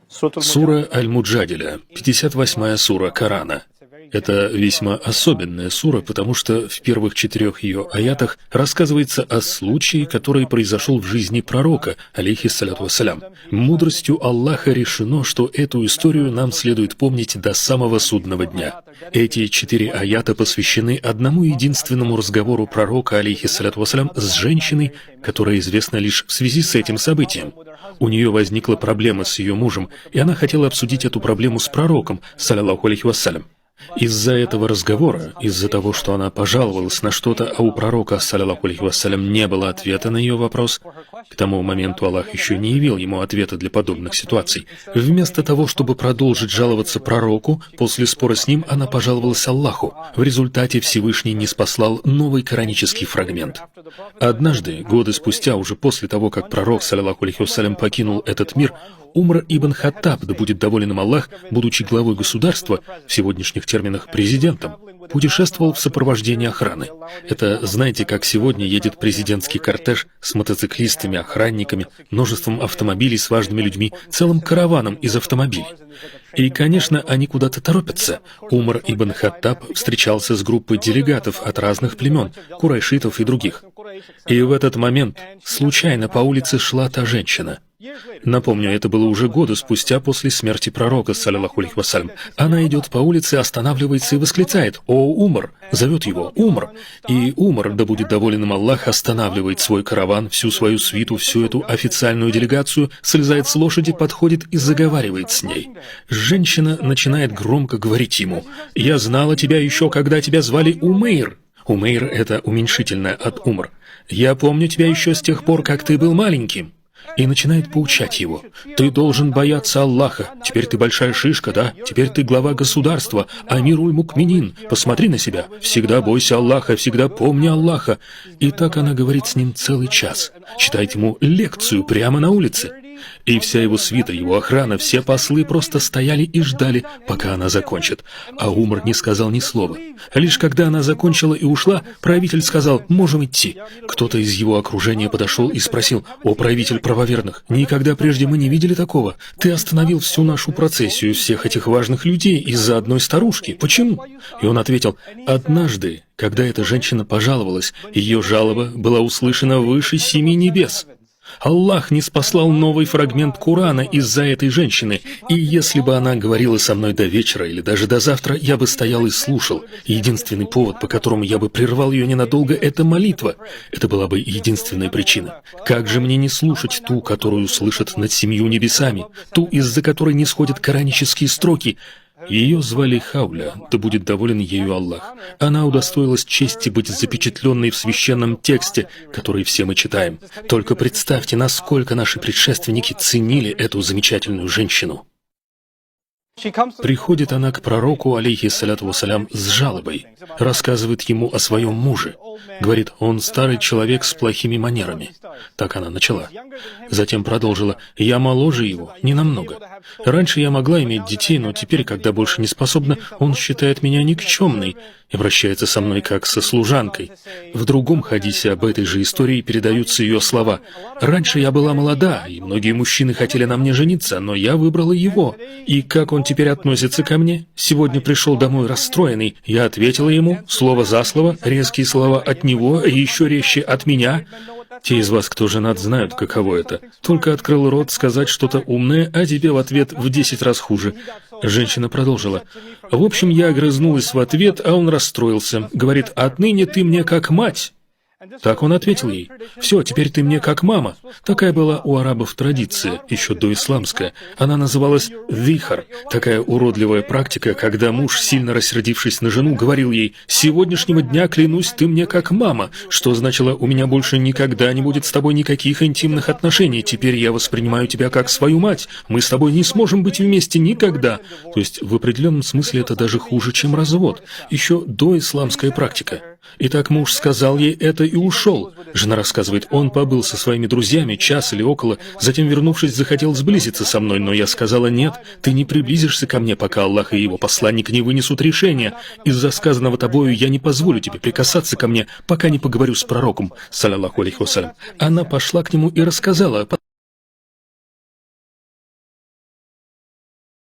Сура Аль-Муджадиля, 58-я сура Корана. Это весьма особенная сура, потому что в первых 4 ее аятах рассказывается о случае, который произошел в жизни пророка, алейхиссаляту вассалям. Мудростью Аллаха решено, что эту историю нам следует помнить до самого судного дня. Эти 4 аята посвящены одному единственному разговору пророка, алейхиссаляту вассалям, с женщиной, которая известна лишь в связи с этим событием. У нее возникла проблема с ее мужем, и она хотела обсудить эту проблему с пророком, саллаллаху алейхи вассалям. Из-за этого разговора, из-за того, что она пожаловалась на что-то, а у пророка, саллаллаху алейхи вассалям, не было ответа на ее вопрос, к тому моменту Аллах еще не явил ему ответа для подобных ситуаций. Вместо того, чтобы продолжить жаловаться пророку, после спора с ним она пожаловалась Аллаху. В результате Всевышний ниспослал новый коранический фрагмент. Однажды, годы спустя, уже после того, как пророк, саллаллаху алейхи вассалям, покинул этот мир, Умар ибн Хаттаб, да будет доволен им Аллах, будучи главой государства, в сегодняшних терминах президентом, путешествовал в сопровождении охраны. Это, знаете, как сегодня едет президентский кортеж с мотоциклистами, охранниками, множеством автомобилей с важными людьми, целым караваном из автомобилей. И, конечно, они куда-то торопятся. Умар ибн Хаттаб встречался с группой делегатов от разных племен, курайшитов и других. И в этот момент случайно по улице шла та женщина. Напомню, это было уже годы спустя после смерти пророка, саллаллаху алейхи вассалям. Она идет по улице, останавливается и восклицает: «О, Умар!» Зовет его «Умар!» И Умар, да будет доволен им Аллах, останавливает свой караван, всю свою свиту, всю эту официальную делегацию, слезает с лошади, подходит и заговаривает с ней. Женщина начинает громко говорить ему: «Я знала тебя еще, когда тебя звали Умейр». Умейр — это уменьшительное от Умар. «Я помню тебя еще с тех пор, как ты был маленьким». И начинает поучать его: «Ты должен бояться Аллаха. Теперь ты большая шишка, да? Теперь ты глава государства, амир-уль-мукминин. Посмотри на себя. Всегда бойся Аллаха, всегда помни Аллаха». И так она говорит с ним целый час. Читает ему лекцию прямо на улице. И вся его свита, его охрана, все послы просто стояли и ждали, пока она закончит. А Умар не сказал ни слова. Лишь когда она закончила и ушла, правитель сказал: «Можем идти». Кто-то из его окружения подошел и спросил: «О, правитель правоверных, никогда прежде мы не видели такого. Ты остановил всю нашу процессию, всех этих важных людей из-за одной старушки. Почему?» И он ответил: «Однажды, когда эта женщина пожаловалась, ее жалоба была услышана выше 7 небес. Аллах ниспослал новый фрагмент Корана из-за этой женщины, и если бы она говорила со мной до вечера или даже до завтра, я бы стоял и слушал. Единственный повод, по которому я бы прервал ее ненадолго, это молитва. Это была бы единственная причина. Как же мне не слушать ту, которую слышат над 7 небесами, ту, из-за которой не сходят коранические строки?» Ее звали Хауля, да будет доволен ею Аллах. Она удостоилась чести быть запечатленной в священном тексте, который все мы читаем. Только представьте, насколько наши предшественники ценили эту замечательную женщину. Приходит она к пророку, алейхиссаляту вассалям, с жалобой, рассказывает ему о своем муже. Говорит: «Он старый человек с плохими манерами». Так она начала. Затем продолжила: «Я моложе его, не намного. Раньше я могла иметь детей, но теперь, когда больше не способна, он считает меня никчемной и обращается со мной как со служанкой». В другом хадисе об этой же истории передаются ее слова: «Раньше я была молода, и многие мужчины хотели на мне жениться, но я выбрала его. И как он теперь относится ко мне? Сегодня пришел домой расстроенный. Я ответила ему слово за слово, резкие слова от него и еще резче от меня». Те из вас, кто женат, знают, каково это. Только открыл рот сказать что-то умное, а тебе в ответ в 10 раз хуже. Женщина продолжила: «В общем, я огрызнулась в ответ, а он расстроился. Говорит: отныне ты мне как мать». Так он ответил ей: «Все, теперь ты мне как мама». Такая была у арабов традиция, еще доисламская. Она называлась вихар, такая уродливая практика, когда муж, сильно рассердившись на жену, говорил ей: «С сегодняшнего дня, клянусь, ты мне как мама», что значило: «У меня больше никогда не будет с тобой никаких интимных отношений, теперь я воспринимаю тебя как свою мать, мы с тобой не сможем быть вместе никогда». То есть в определенном смысле это даже хуже, чем развод, еще доисламская практика. Итак, муж сказал ей это и ушел. Жена рассказывает: «Он побыл со своими друзьями час или около, затем, вернувшись, захотел сблизиться со мной, но я сказала: нет, ты не приблизишься ко мне, пока Аллах и его посланник не вынесут решения. Из-за сказанного тобою я не позволю тебе прикасаться ко мне, пока не поговорю с пророком, саллаллаху алейхи вассалям». Она пошла к нему и рассказала.